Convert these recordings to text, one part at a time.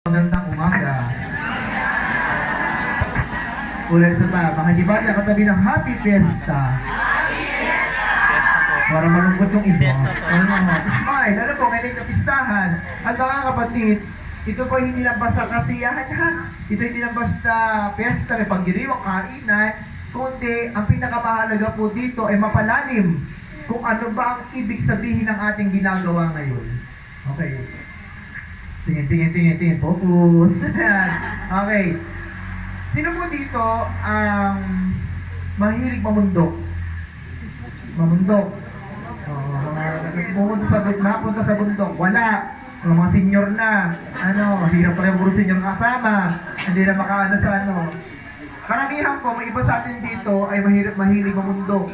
Magandang umaga. Ulit sa pa, mga Dibaya, katabi ng Happy Fiesta. Para malungkot yung iba. Smile, alam po, may kapistahan. At mga kapatid, ito po hindi lang basta kasiyahan ha. Ito hindi lang basta fiesta, may pagdiriwang kainan. Kundi, ang pinakamahalaga po dito ay mapalalim kung ano ba ang ibig sabihin ng ating ginagawa ngayon. Okay. Tingin. Focus. Okay. Sino po dito ang mahilig mamundok? Mamundok. Napunta sa bundok. Wala. Mga senior na. Hirap pa rin puro senior kasama. Hindi na makaano sa Karamihan po, may iba sa atin dito ay mahilig mamundok.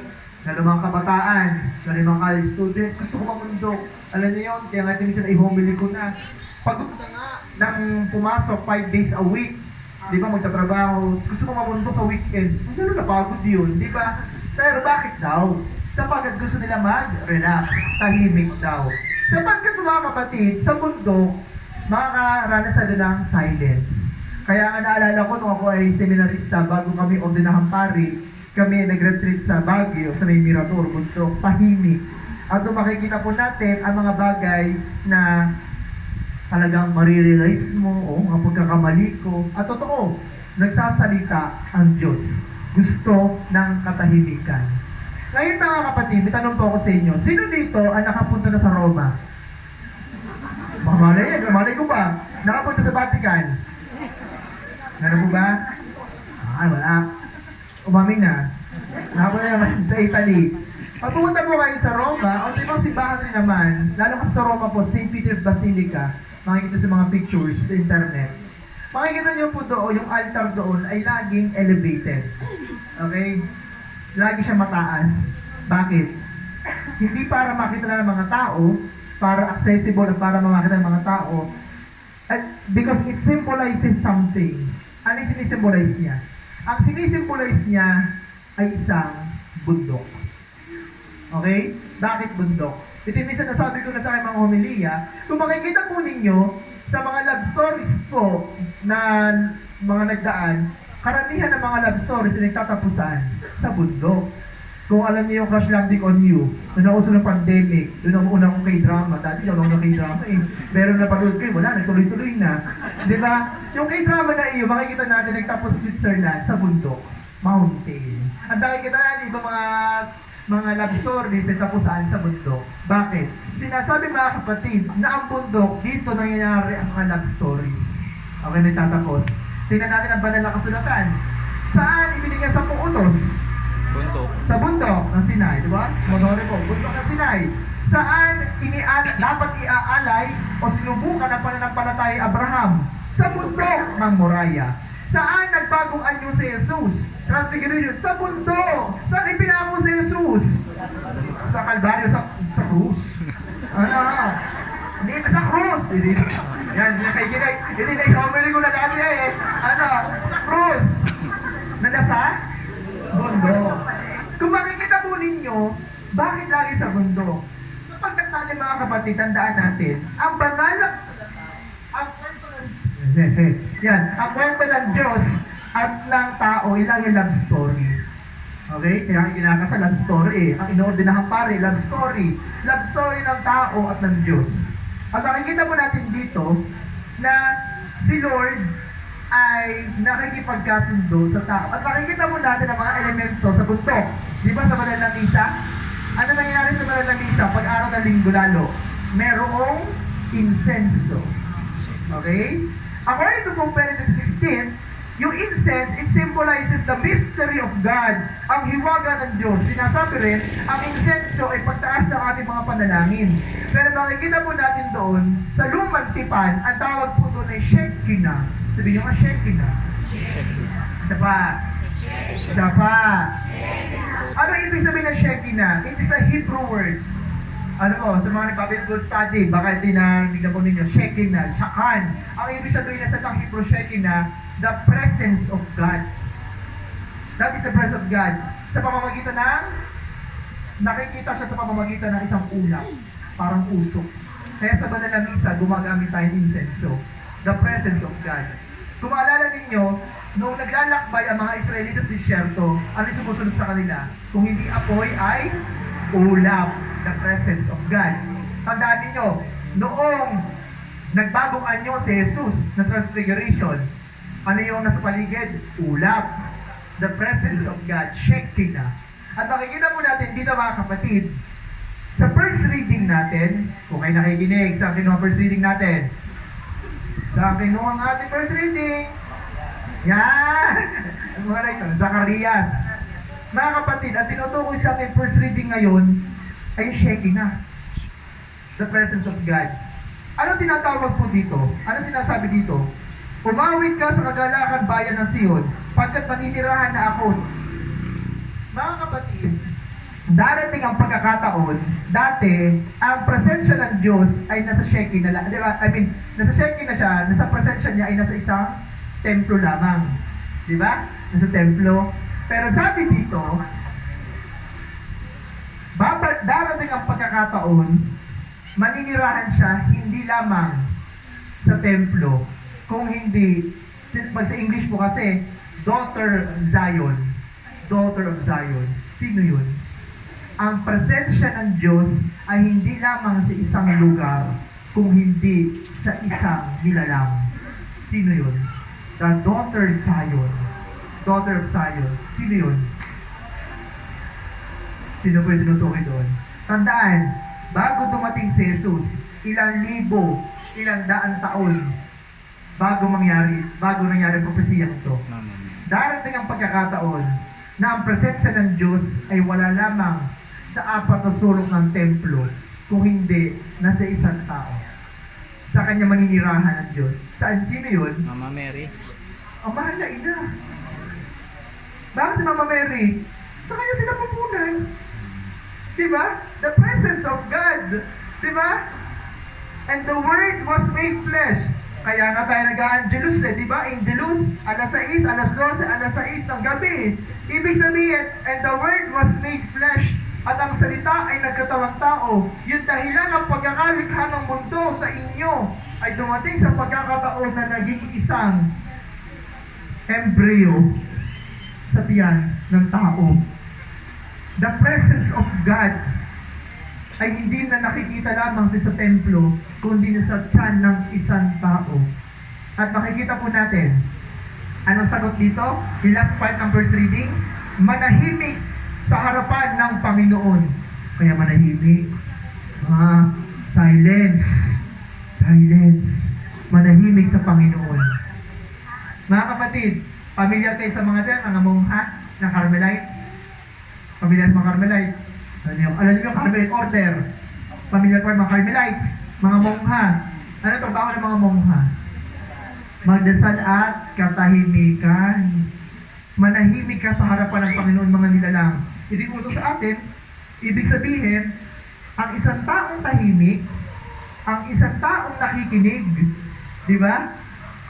Lalo mga kabataan, lalo mga college students, gusto ko mamundok. Alam niyo yun, kaya nga minsan i-homily ko na. Pagod na nga nang pumasok 5 days a week, di ba, magtatrabaho, gusto mo mamundok sa weekend, gano'n napagod yun, di ba? Pero bakit daw? Sapagkat gusto nila mag-relax, tahimik daw. Sapagkat mga kapatid, sa bundok, makakaranas na doon ng silence. Kaya nga naalala ko nung ako ay seminarista, bago kami ordinahang pari, kami nag-retreat sa Baguio, sa may Mirador, bundok, tahimik. At doon makikita po natin ang mga bagay na talagang marirealize mo, ang pagkakamali ko. At totoo, nagsasalita ang Diyos. Gusto ng katahimikan. Ngayon mga kapatid, may tanong po ako sa inyo, sino dito ang nakapunta na sa Roma? Malay ko ba? Nakapunta sa Vatican? Ano po ba? Wala. Umaming na. Nakapunta naman sa Italy. Pag pumunta po kayo sa Roma, o sa ibang simbahan rin naman, lalo kasi sa Roma po, St. Peter's Basilica, makikita sa mga pictures sa internet. Makikita niyo po doon, yung altar doon ay laging elevated. Okay? Lagi siya mataas. Bakit? Hindi para makita na ng mga tao, para accessible at para makita ng mga tao. At because it symbolizes something. Ano yung sinisimbolize niya? Ang sinisimbolize niya ay isang bundok. Okay? Bakit bundok? Ito minsan nasabi ko na sa aking mga homilia, kung makikita po ninyo sa mga love stories po na mga nagdaan, karamihan ng mga love stories ay nagtatapusan sa bundok. Kung alam niyo yung Crush Landing on You, doon nauso ng pandemic, doon ang unang K-drama, dati yung unang K-drama meron na panood kayo, wala, nagtuloy-tuloy na. Di ba? Yung K-drama na iyo, makikita natin nagtapos sa Switzerland, sa bundok, mountain. At nakikita natin itong mga love stories na tapusan sa bundok. Bakit? Sinasabi mga kapatid na ang bundok, dito nangyayari ang mga love stories. Okay, nagtatapos. Tingnan natin ang banal na kasulatan. Saan ibinigay sa utos? Bundok. Sa bundok ng Sinai, di ba? Monore po, bundok ng Sinai. Saan dapat iaalay o sinubukan ang pananampalataya Abraham? Sa bundok ng Moriah. Saan nagbagong anyo si Jesus? Transfiguration. Sa bundok. Saan ipinako si Jesus? Sa Kalbaryo, sa krus. Hindi sa krus. Yan, nakikinig. Hindi na-homily ko na dati sa krus. Sa bundok. Kung makikita po ninyo, bakit lagi sa bundok? Sapagkat natin mga kapatid, tandaan natin, ang banal na ang kwento ng Diyos at ng tao, ilang yung love story. Okay? Kaya kinakasa love story Ang inoordinahang pare, love story. Love story ng tao at ng Diyos. At makikita mo natin dito na si Lord ay nakikipagkasundo sa tao. At makikita mo natin ang mga elemento sa bundok. Di ba sa banal na misa? Ano nangyayari sa banal na misa pag araw ng linggo lalo? Merong insenso. Okay? According to Pope Benedict XVI, yung incense, it symbolizes the mystery of God, ang hiwaga ng Diyos. Sinasabi rin, ang insenso ay pagtaas sa ating mga panalangin. Pero makikita po natin doon, sa lumang tipan, ang tawag po doon ay Shekinah. Sabihin nyo nga, Shekinah. Isa pa. Ano ibig sabihin ng Shekinah? It is a Hebrew word. Sa mga nagpa-Bible study, baka hindi na po ninyo, Shekinah, Chakan. Ang ibig sabihin na sa Hebrew Shekinah, the presence of God. That is the presence of God. Sa pamamagitan ng, nakikita siya sa pamamagitan ng isang ulap, parang usok. Kaya sa banal na misa, gumagamit tayo ng insenso. the presence of God. Kung maalala ninyo, nung naglalakbay ang mga Israelitas sa disyerto, ano yung sumusunod sa kanila? Kung hindi apoy ay ulap, the presence of God. Tandaan ninyo, noong nagbagong anyo si Jesus na transfiguration, ano yung nasa paligid? Ulap, the presence of God, Shekinah. At makikita po natin dito mga kapatid, sa first reading natin, kung kayo nakikinig sa akin ng first reading natin, sa akin ng ating first reading, yan! Mga ito, Zacarias. Mga kapatid, ang tinutukoy sa ating first reading ngayon ay Shekinah, the presence of God. Ano tinatawag po dito? Ano sinasabi dito? Umawit ka sa kagalakan bayan ng Sion, pagkat maninirahan na ako. Mga kapatid, darating ang pagkakataon, dati, ang presensya ng Diyos ay nasa Shekinah na, di ba? I mean, nasa Shekinah siya, nasa presensya niya ay nasa isang templo lamang. Di ba? Nasa templo. Pero sabi dito, darating ang pagkakataon, maninirahan siya hindi lamang sa templo, kung hindi, pag sa English po kasi, daughter of Zion. Daughter of Zion. Sino yun? Ang presensya ng Diyos ay hindi lamang sa isang lugar, kung hindi sa isang nilalang. Sino yun? The daughter Zion. Daughter of Zion. Sino yun? Sino po yung tinutukoy doon? Tandaan, bago dumating si Jesus, ilang libo, ilang daan taon, bago nangyari ang propesiyang ito. Darating ang pagkakataon na ang presensya ng Diyos ay wala lamang sa apat na sulok ng templo, kung hindi nasa isang tao. Sa kanya maninirahan ng Diyos. Saan? Sino yun? Mama Mary. Ang mahal na ina. Bakit si Mama Mary? Sa kanya sila pupunan. Diba? The presence of God. Diba? And the Word was made flesh. Kaya nga tayo nag-a-angelus diba? Angelus, alas 6, alas 12, alas 6 ng gabi. Ibig sabihin, and the Word was made flesh. At ang salita ay nagkatawang tao. Yung dahilan ng pagkakalikha ng mundo sa inyo ay dumating sa pagkakataon na naging isang embryo sa tiyan ng tao. The presence of God ay hindi na nakikita lamang sa templo, kundi sa tiyan ng isang tao. At makikita po natin, anong sagot dito? The last part ng first reading, manahimik sa harapan ng Panginoon. Kaya manahimik. Silence. Silence. Manahimik sa Panginoon. Mga kapatid, familiar kayo sa mga dyan, mga mongha ng Carmelite? Familiar sa mga Carmelite? Alam niyo, Carmelite order. Familiar pa mga Carmelites, mga mongha. Ano ito? Bawal ng mga mongha. Magdasal at katahimikan. Manahimik ka sa harapan ng Panginoon, mga nilalang. Hindi utos sa atin, ibig sabihin, ang isang taong tahimik, ang isang taong nakikinig, di ba?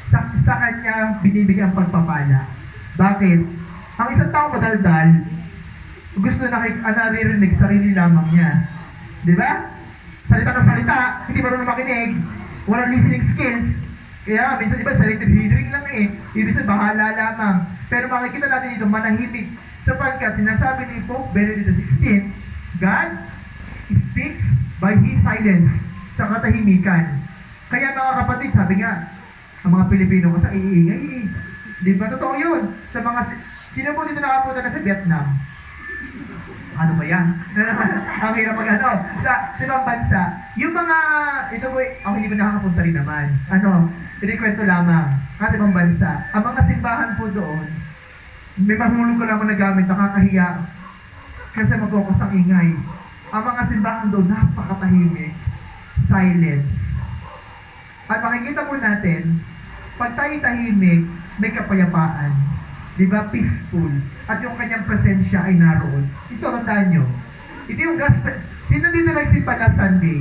Sa kanya binibigyan ang pagpapala. Bakit? Ang isang taong madaldal, gusto naririnig sarili lamang niya. Di ba? Salita na salita, hindi marunong makinig, walang listening skills. Kaya minsan, di ba, selective hearing lang ibig sabihin, bahala lamang. Pero makikita natin dito, manahimik. Sapagkat sinasabi ni Pope Benedict XVI, God speaks by His silence, sa katahimikan. Kaya mga kapatid, sabi nga, ang mga Pilipino kasi iingay. Di ba? Totoo yun. Sa mga, sino po dito nakapunta na sa Vietnam? Ano ba yan? Ang hirap mag-ano. Sa ibang bansa, yung mga, ito po, ako hindi pa nakakapunta rin naman. Inikwento lamang. At ibang bansa, ang mga simbahan po doon, may mahulog ko lamang na gamit, nakakahiya. Kasi mag-focus ang ingay. Ang mga simbahan doon, napakatahimik. Silence. At makikita po natin, pag tayo tahimik, may kapayapaan. Di ba? Peaceful. At yung kanyang presensya ay naroon. Ito, tandaan nyo. Ito yung gospel. Sino dito nagsimba na Sunday?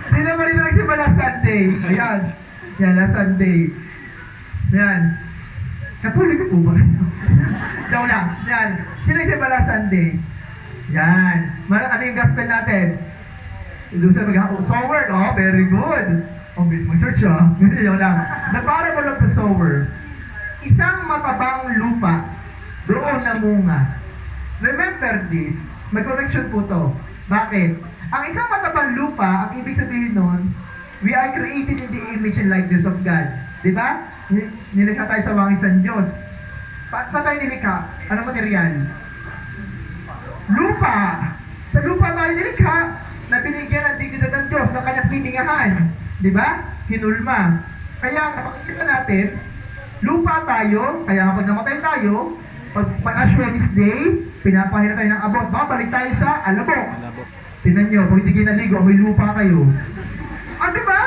Sino ba dito nagsimba na Sunday? Ayan. Yan, na Sunday. Yan. Katuloy ko po ba? Daw lang. Yan. Sino nagsimba na Sunday? Yan. Ano yung gospel natin? Doon siya sower, oh, very good. Oh, bilis mag-search, oh. Yun lang. The parable of the sower. Isang matabang lupa, doon namunga. Remember this, may correction po to. Bakit? Ang isang matabang lupa, ang ibig sabihin nun, we are created in the image and likeness of God. Diba? Nilikha tayo sa wangis ng Diyos. Saan tayo nilikha? Anong material? Lupa! Sa lupa tayo nilikha na binigyan ng dignidad ng Diyos ng kanyang hiningahan. Diba? Hinulma. Kaya kapakikita natin, lupa tayo, kaya kapag namatay tayo, pag Ash Wednesday, pinapahira tayo ng abot. Balik tayo sa alabok. Tingnan nyo, pag hindi kayo naligo, may lupa kayo. Diba?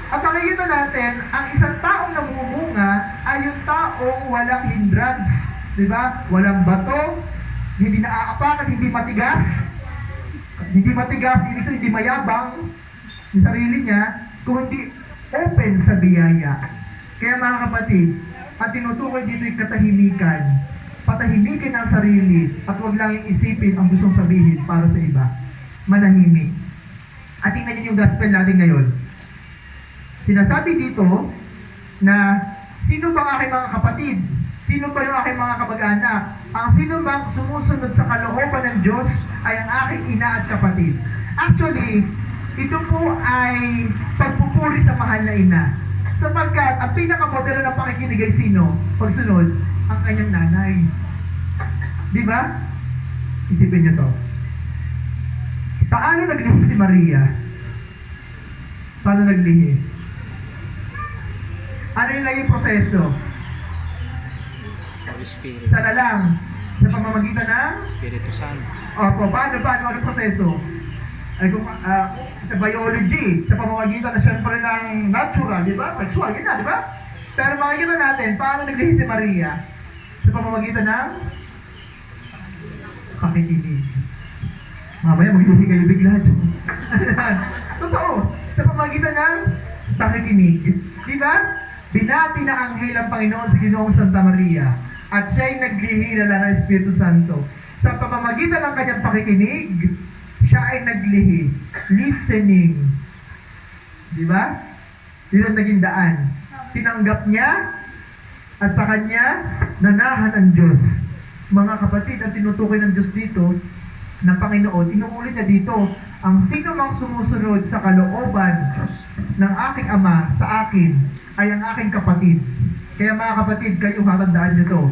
At nakikita natin, ang isang taong namumunga ay yung taong walang hindrance. Diba? Walang bato, hindi naaapakan, hindi matigas. Hindi matigas, ibig sabihin hindi mayabang yung sarili niya, kundi open sa biyaya. Kaya mga kapatid, ang tinutukoy dito yung katahimikan. Patahimikin ang sarili at huwag lang yung isipin ang gustong sabihin para sa iba. Manahimik. At tingnan niyo yung gospel natin ngayon. Sinasabi dito na sino bang aking mga kapatid? Sino ba yung aking mga kamag-anak? Ang sino bang sumusunod sa kalooban ng Diyos ay ang aking ina at kapatid. Actually, ito po ay pagpupuri sa mahal na ina. Sapagkat ang pinakamodelo ng pakikinig ay sino? Pagsunod, ang kanyang nanay. Di ba? Isipin niyo to. Paano naglihi si Maria? Paano naglihi? Ano yung naging proseso? Sana lang. Sa pamamagitan ng? Espiritu Santo. Opo, paano? Ano proseso? Ay, sa biology, sa pamamagitan na syempre ng natural, di ba? Sexual, ganyan, di ba? Pero makikita natin, paano naglihi si Maria? Sa pamamagitan ng pakikinig. Mamaya maglihi kayo bigla dyan. Totoo, sa pamamagitan ng pakikinig. Di ba? Binati na anghel ang Panginoon si Ginoong Santa Maria at siya'y naglihi ng Espiritu Santo. Sa pamamagitan ng kanyang pakikinig, siya ay naglihi. Listening. Di ba? Yun ang naging daan. Tinanggap niya at sa kanya, nanahan ang Diyos. Mga kapatid, ang tinutukoy ng Diyos dito, ng Panginoon, inuulit niya dito, ang sino mang sumusunod sa kalooban ng aking Ama sa akin, ay ang aking kapatid. Kaya mga kapatid, kayo hatandaan nyo to.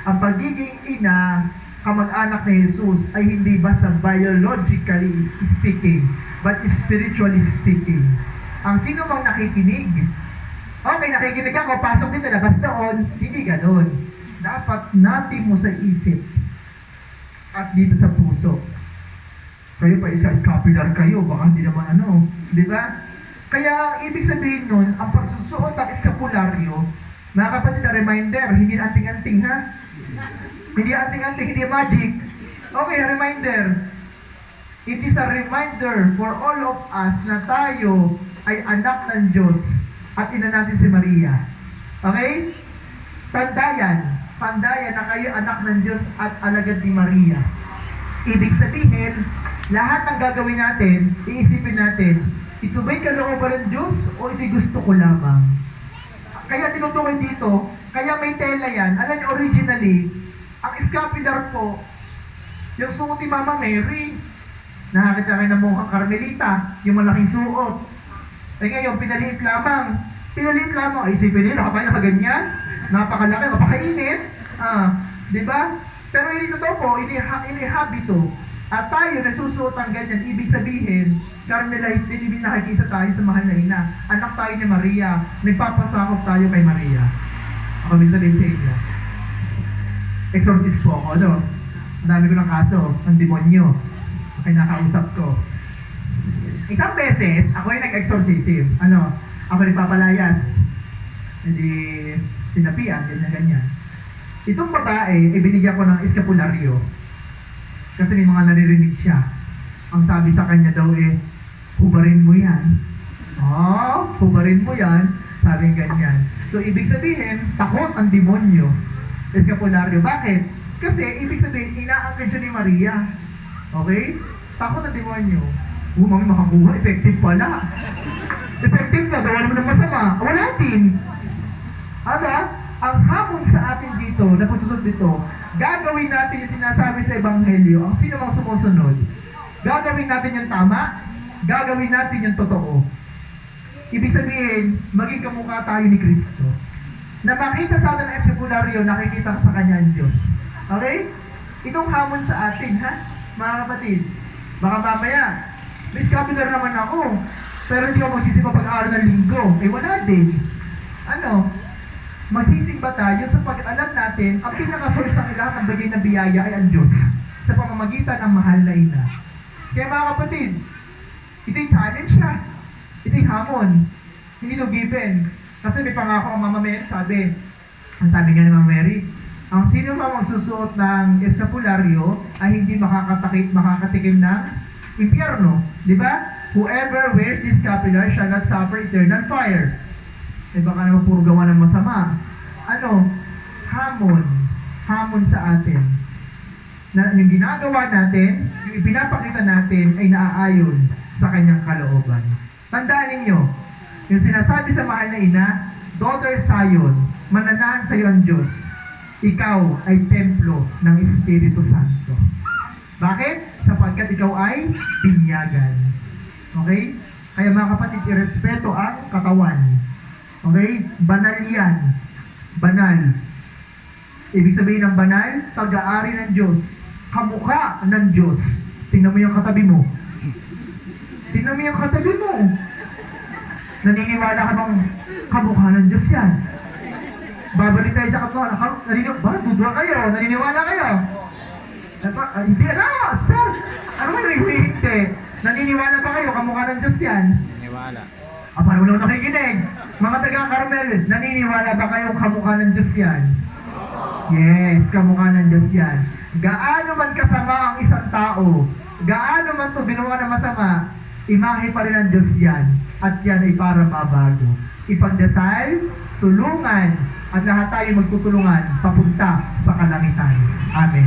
Ang pagiging ina, kamag-anak ni Jesus ay hindi basta biologically speaking, but spiritually speaking. Ang sino mang nakikinig, okay, nakikinig ako, pasok dito, labas doon, hindi ganon. Dapat natin mo sa isip at dito sa puso. Kayo pa scapular kayo, baka hindi naman di ba? Kaya ibig sabihin nun, ang pagsusuot ng eskapularyo, mga kapatid, na reminder, hindi anting-anting ha? Hindi anting-anting, hindi magic. Okay, reminder. It is a reminder for all of us na tayo ay anak ng Diyos at ina natin si Maria. Okay? Pandayan na kayo anak ng Diyos at alagad ni Maria. Ibig sabihin, lahat ng gagawin natin, iisipin natin, ito ba'y kalooban ng Diyos o ito'y gusto ko lamang? Kaya tinutukoy dito, kaya may tela yan. Alam niyo, originally, ang scapular po, yung suot ni Mama Mary, nakakita kayo ng mukhang Carmelita, yung malaking suot. Eh ngayon, pinaliit lamang. Ay, isipin nila, kapag nakaganyan, napakalaki, napakainit. Di ba? Pero hindi totoo po, ini-habito. At tayo nasusuot ang ganyan, ibig sabihin, Carmelite din, ibig nakikisa tayo sa mahal na ina. Anak tayo ni Maria, nagpapasakop tayo kay Maria. Ako minsan din sa inyo. Exorcist po ako, Ang dami ko ng kaso, ng demonyo. Okay, nakausap ko. Isang beses, ako ay nag-exorcism. Ako nagpapalayas. Hindi, sinapian, ganyan. Itong babae, ibinigyan ko ng eskapularyo. Kasi may mga naririnig siya. Ang sabi sa kanya daw hubarin mo yan. Hubarin mo yan. Sabi ganyan. So, ibig sabihin, takot ang demonyo. Eskapularyo. Bakit? Kasi, ibig sabihin, inaangkin siya ni Maria. Okay? Takot ang demonyo. Mami, makakuha. Effective pala. Effective na. Gawa naman ng masama. Wala din. Aba, ang hamon sa atin dito, na pagsusunod dito, gagawin natin yung sinasabi sa Ebanghelyo, ang sino mang sumusunod. Gagawin natin yung tama, gagawin natin yung totoo. Ibig sabihin, maging kamukha tayo ni Kristo. Na makita sa atin ang eskapularyo, nakikita sa Kanya ang Diyos. Okay? Itong hamon sa atin, ha? Mga kapatid, baka mamaya, may scapular naman ako, pero hindi ako magsisimba pag-aaral ng linggo. Eh wala din. Ano? Magsisimba tayo sapagkat alam natin, ang pinaka-source ng lahat ng bagay na biyaya ay ang Diyos sa pamamagitan ng mahal na ina. Kaya mga kapatid, ito'y challenge siya. Ito'y hamon. Hindi to given. Kasi may pangako ang Mama Mary, ang sabi nga ni Mama Mary, ang sino man magsusuot ng eskapularyo ay hindi makakatikim ng impyerno. Di ba? Whoever wears this scapular shall not suffer eternal fire. Eh baka naman puro gawa ng masama. Ano? Hamon. Hamon sa atin. Na yung ginagawa natin, yung ipinapakita natin ay naaayon sa kanyang kalooban. Tandaan ninyo, yung sinasabi sa mahal na ina, Daughter Zion, mananahan sa iyo ang Diyos. Ikaw ay templo ng Espiritu Santo. Bakit? Sapagkat ikaw ay binyagan. Okay? Kaya mga kapatid, irespeto ang katawan. Okay? Banal yan. Banal. Ibig sabihin ng banal, pag-aari ng Diyos. Kamukha ng Diyos. Tingnan mo yung katabi mo. Tingnan mo yung katabi mo. Naniniwala ka bang kamukha ng Diyos yan? Babalik tayo sa katawa. Bakit dudura kayo? Naniniwala kayo? Hindi na, sir. Ano may hindi? Naniniwala ba kayo? Kamukha ng Diyos yan? Naniniwala. Parang wala nakikinig. Mga taga-Carmel, naniniwala ba kayong kamukha ng Diyos yan? Yes, kamukha ng Diyos yan. Gaano man kasama ang isang tao, gaano man ito binuwa na masama, imahe pa rin ng Diyos yan. At yan ay para mabago. Ipagdasal, tulungan, at lahat tayo magtutulungan papunta sa kalangitan. Amen.